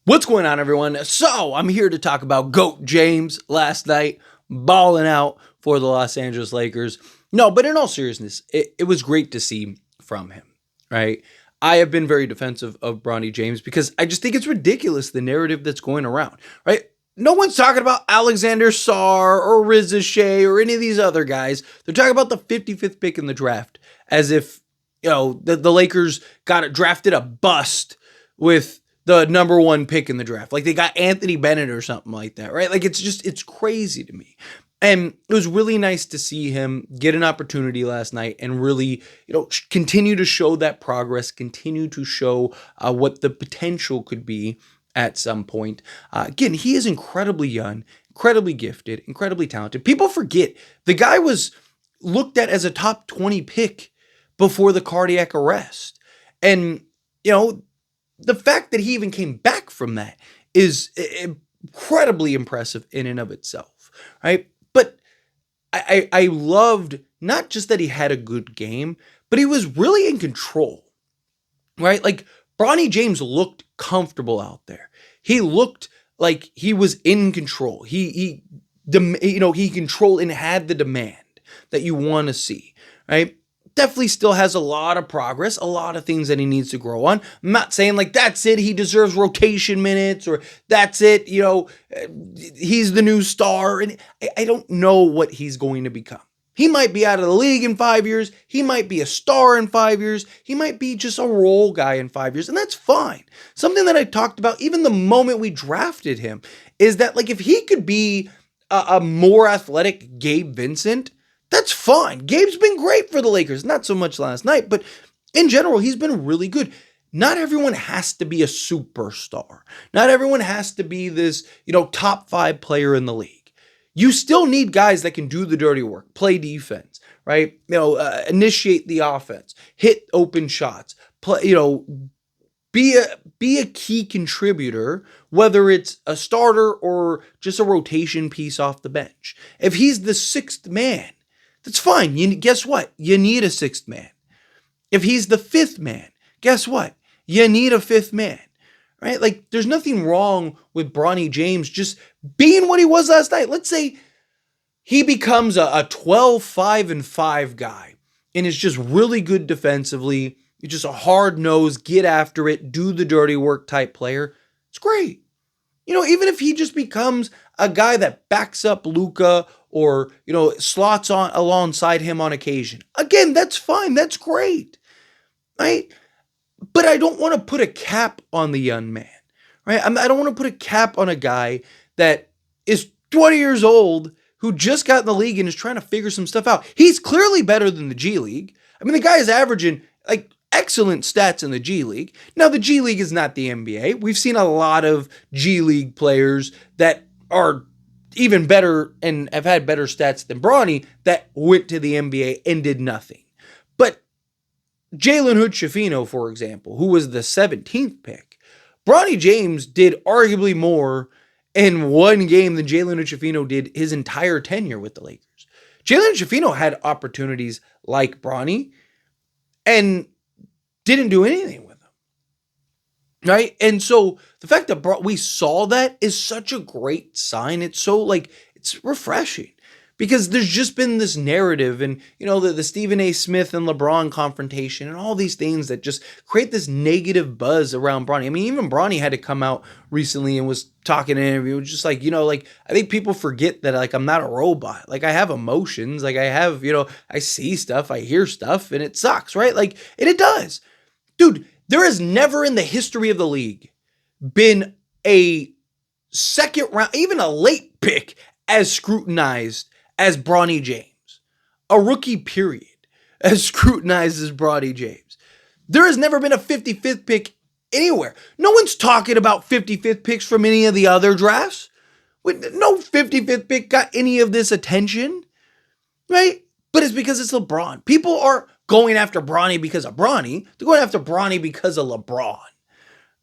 What's going on, everyone? So, I'm here to talk about GOAT James last night, balling out for the Los Angeles Lakers. No, but in all seriousness, it was great to see from him, right? I have been very defensive of Bronny James because I just think it's ridiculous, the narrative that's going around, right? No one's talking about Alexander Sarr or Riza Shea or any of these other guys. They're talking about the 55th pick in the draft as if, the Lakers drafted a bust with the number one pick in the draft. Like they got Anthony Bennett or something like that, right? Like it's crazy to me. And it was really nice to see him get an opportunity last night and really, continue to show that progress, continue to show what the potential could be at some point. Again, he is incredibly young, incredibly gifted, incredibly talented. People forget the guy was looked at as a top 20 pick before the cardiac arrest. And, the fact that he even came back from that is incredibly impressive in and of itself, right? But I loved not just that he had a good game, but he was really in control, right? Like Bronny James looked comfortable out there. He looked like he was in control. He controlled and had the demand that you want to see, right? Definitely still has a lot of progress, a lot of things that he needs to grow on. I'm not saying like that's it, he deserves rotation minutes, or that's it, he's the new star. And I don't know what he's going to become. He might be out of the league in 5 years. He might be a star in 5 years. He might be just a role guy in 5 years. And that's fine. Something that I talked about even the moment we drafted him is that like if he could be a more athletic Gabe Vincent, that's fine. Gabe's been great for the Lakers. Not so much last night, but in general, he's been really good. Not everyone has to be a superstar. Not everyone has to be this, top 5 player in the league. You still need guys that can do the dirty work, play defense, right? Initiate the offense, hit open shots, play, be a key contributor, whether it's a starter or just a rotation piece off the bench. If he's the sixth man, that's fine. Guess what? You need a sixth man. If he's the fifth man, guess what? You need a fifth man, right? Like there's nothing wrong with Bronny James just being what he was last night. Let's say he becomes a 12-5-5 guy and is just really good defensively. He's just a hard-nosed, get after it, do the dirty work type player. It's great. Even if he just becomes a guy that backs up Luka or, slots on alongside him on occasion. Again, that's fine. That's great, right? But I don't want to put a cap on the young man, right? I don't want to put a cap on a guy that is 20 years old who just got in the league and is trying to figure some stuff out. He's clearly better than the G League. I mean, the guy is averaging like excellent stats in the G League. Now, the G League is not the NBA. We've seen a lot of G League players that are even better and have had better stats than Bronny that went to the NBA and did nothing. But Jalen Hood-Schifino, for example, who was the 17th pick, Bronny James did arguably more in one game than Jalen Hood-Schifino did his entire tenure with the Lakers. Jalen Hood-Schifino had opportunities like Bronny and didn't do anything with them, right? And so the fact that we saw that is such a great sign. It's so it's refreshing because there's just been this narrative and, the Stephen A. Smith and LeBron confrontation and all these things that just create this negative buzz around Bronny. I mean, even Bronny had to come out recently and was talking in an interview, just I think people forget that I'm not a robot. Like I have emotions, like I have, I see stuff, I hear stuff and it sucks, right? And it does. Dude, there has never in the history of the league been a second round, even a late pick as scrutinized as Bronny James. A rookie period as scrutinized as Bronny James. There has never been a 55th pick anywhere. No one's talking about 55th picks from any of the other drafts. No 55th pick got any of this attention, right? But it's because it's LeBron. People are going after Bronny because of Bronny. They're going after Bronny because of LeBron,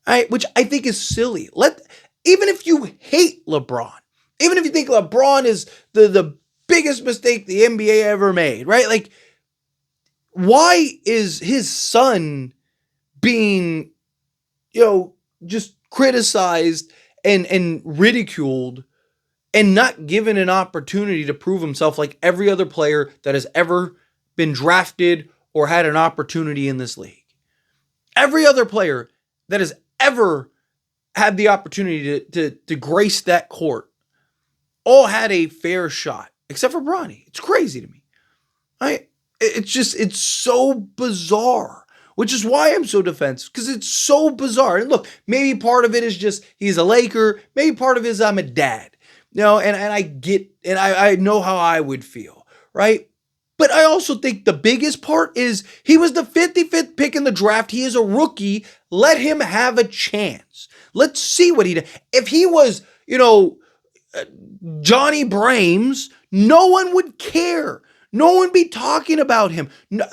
right? Which I think is silly. Even if you hate LeBron, even if you think LeBron is the biggest mistake the NBA ever made, right? Why is his son being, just criticized and ridiculed and not given an opportunity to prove himself like every other player that has ever been drafted or had an opportunity in this league. Every other player that has ever had the opportunity to grace that court all had a fair shot, except for Bronny. It's crazy to me. It's so bizarre, which is why I'm so defensive, because it's so bizarre. And look, maybe part of it is just he's a Laker. Maybe part of it is I'm a dad. And I get, and I know how I would feel, right? But I also think the biggest part is he was the 55th pick in the draft. He is a rookie. Let him have a chance. Let's see what he does. If he was, Johnny Brames, no one would care. No one would be talking about him. No,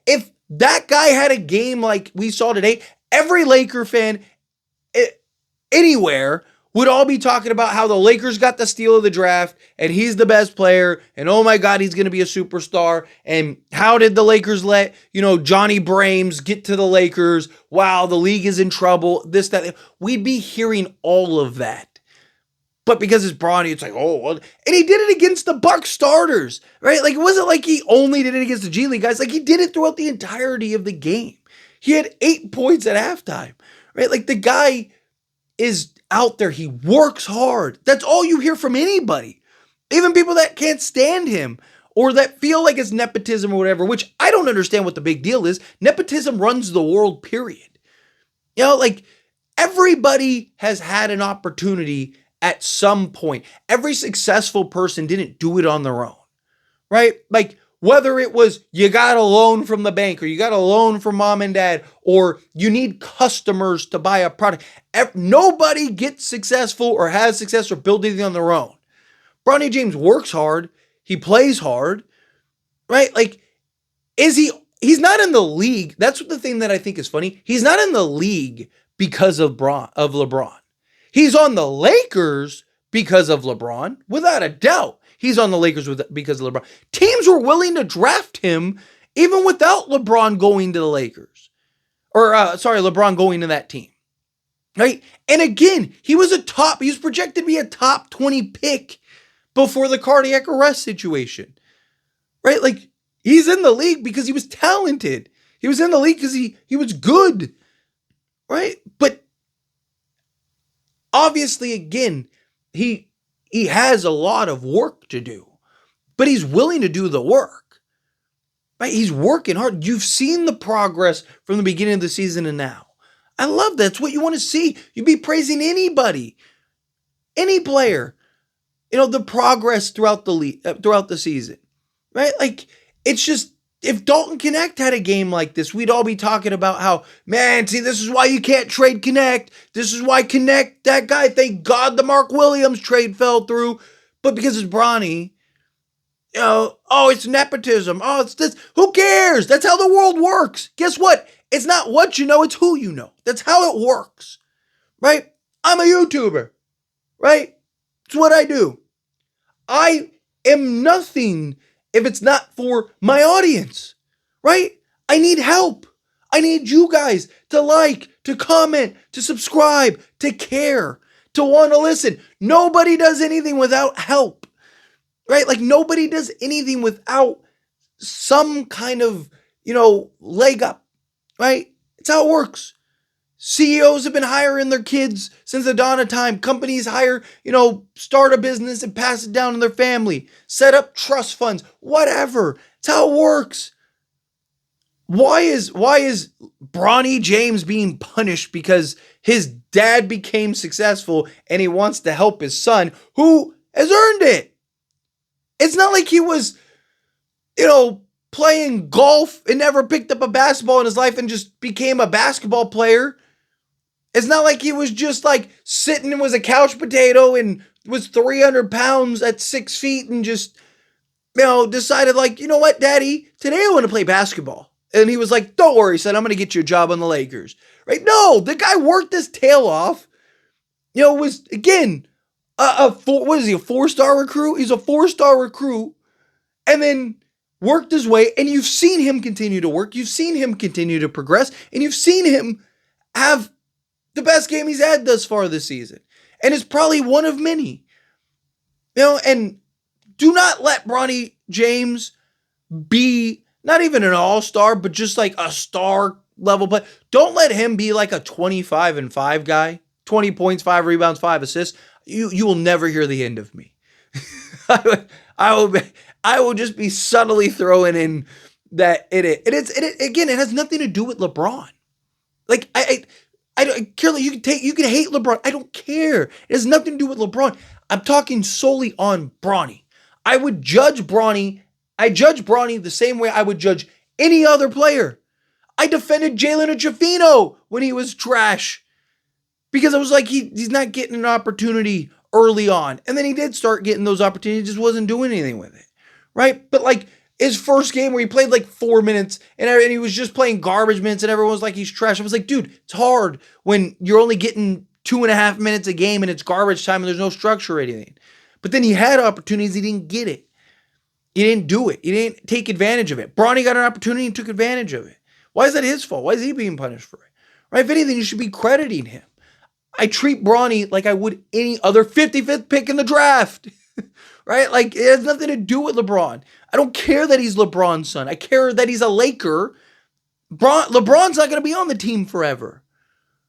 if that guy had a game like we saw today, every Laker fan anywhere would all be talking about how the Lakers got the steal of the draft and he's the best player and oh my God, he's going to be a superstar. And how did the Lakers let, Johnny Brames get to the Lakers? Wow, the league is in trouble. This, that. We'd be hearing all of that. But because it's Bronny, it's like, oh, well. And he did it against the Bucks starters, right? It wasn't like he only did it against the G League guys. He did it throughout the entirety of the game. He had 8 points at halftime, right? The guy is out there. He works hard. That's all you hear from anybody. Even people that can't stand him or that feel like it's nepotism or whatever, which I don't understand what the big deal is. Nepotism runs the world, period. Everybody has had an opportunity at some point. Every successful person didn't do it on their own, right? Whether it was you got a loan from the bank or you got a loan from mom and dad or you need customers to buy a product. Nobody gets successful or has success or built anything on their own. Bronny James works hard. He plays hard, right? He's not in the league. That's the thing that I think is funny. He's not in the league because of LeBron. He's on the Lakers because of LeBron, without a doubt. He's on the Lakers because of LeBron. Teams were willing to draft him even without LeBron going to the Lakers. LeBron going to that team. Right? And again, he was projected to be a top 20 pick before the cardiac arrest situation. Right? He's in the league because he was talented. He was in the league because he was good. Right? But obviously, again, he has a lot of work to do, but he's willing to do the work, right? He's working hard. You've seen the progress from the beginning of the season and now. I love that. That's what you want to see. You'd be praising anybody, any player, the progress throughout the season, right? It's just, if Dalton Connect had a game like this, we'd all be talking about how, man, see, this is why you can't trade Connect. This is why Connect, that guy, thank God the Mark Williams trade fell through. But because it's Bronny, it's nepotism. Oh, it's this. Who cares? That's how the world works. Guess what? It's not what you know, it's who you know. That's how it works, right? I'm a YouTuber, right? It's what I do. I am nothing if it's not for my audience, right? I need help. I need you guys to like, to comment, to subscribe, to care, to want to listen. Nobody does anything without help, right? Nobody does anything without some kind of, leg up, right? It's how it works. CEOs have been hiring their kids since the dawn of time. Companies hire, start a business and pass it down to their family. Set up trust funds, whatever. It's how it works. Why is Bronny James being punished because his dad became successful and he wants to help his son who has earned it? It's not like he was, playing golf and never picked up a basketball in his life and just became a basketball player. It's not like he was just sitting and was a couch potato and was 300 pounds at 6 feet and just, decided you know what, Daddy, today I want to play basketball. And he was like, don't worry, son, I'm going to get you a job on the Lakers. Right? No, the guy worked his tail off. Was, again, a 4-star recruit? He's a 4-star recruit. And then worked his way. And you've seen him continue to work. You've seen him continue to progress. And you've seen him have The best game he's had thus far this season. And it's probably one of many. And do not let Bronny James be not even an all-star, but just like a star level play. Don't let him be like a 25-5 guy. 20 points, 5 rebounds, 5 assists. You will never hear the end of me. I will just be subtly throwing in that it again, it has nothing to do with LeBron. Like I don't care. You can hate LeBron. I don't care. It has nothing to do with LeBron. I'm talking solely on Bronny. I judge Bronny the same way I would judge any other player. I defended Jalen Chafino when he was trash because I was like, he's not getting an opportunity early on. And then he did start getting those opportunities, just wasn't doing anything with it, right? But like his first game where he played like 4 minutes and he was just playing garbage minutes and everyone was like, he's trash. I was like, dude, it's hard when you're only getting 2.5 minutes a game and it's garbage time and there's no structure or anything. But then he had opportunities, he didn't get it. He didn't do it. He didn't take advantage of it. Bronny got an opportunity and took advantage of it. Why is that his fault? Why is he being punished for it? Right? If anything, you should be crediting him. I treat Bronny like I would any other 55th pick in the draft. Right? Like, it has nothing to do with LeBron. I don't care that he's LeBron's son. I care that he's a Laker. LeBron's not going to be on the team forever.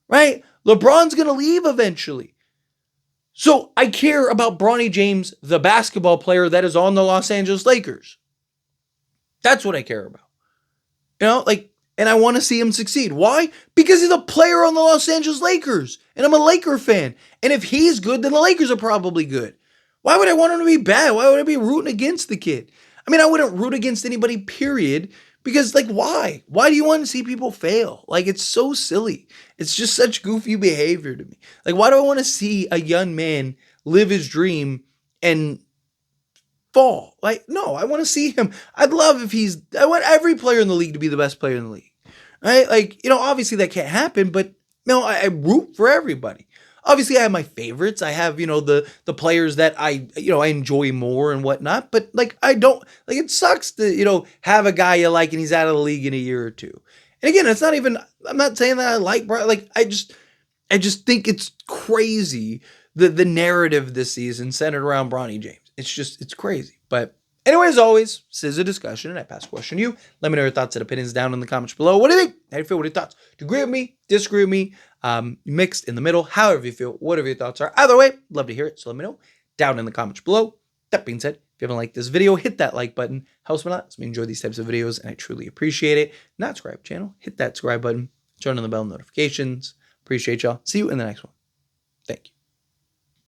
Right? LeBron's going to leave eventually. So I care about Bronny James, the basketball player that is on the Los Angeles Lakers. That's what I care about. And I want to see him succeed. Why? Because he's a player on the Los Angeles Lakers. And I'm a Laker fan. And if he's good, then the Lakers are probably good. Why would I want him to be bad? Why would I be rooting against the kid? I mean, I wouldn't root against anybody, period. Because, why? Why do you want to see people fail? It's so silly. It's just such goofy behavior to me. Why do I want to see a young man live his dream and fall? No, I want to see him. I want every player in the league to be the best player in the league. Right? Obviously that can't happen, but I root for everybody. Obviously, I have my favorites. I have, the players that I enjoy more and whatnot. But I don't it sucks to, have a guy you like and he's out of the league in a year or two. And again, I'm not saying that I like Brian. I just think it's crazy the narrative this season centered around Bronny James. It's crazy. But anyway, as always, this is a discussion and I pass the question to you. Let me know your thoughts and opinions down in the comments below. What do you think? How do you feel? What are your thoughts? Do you agree with me? Disagree with me? Mixed in the middle, however you feel, whatever your thoughts are. Either way, love to hear it. So let me know down in the comments below. That being said, if you haven't liked this video, hit that like button. Helps me a lot. Let me enjoy these types of videos and I truly appreciate it. Not subscribe to the channel, hit that subscribe button, turn on the bell notifications. Appreciate y'all. See you in the next one. Thank you.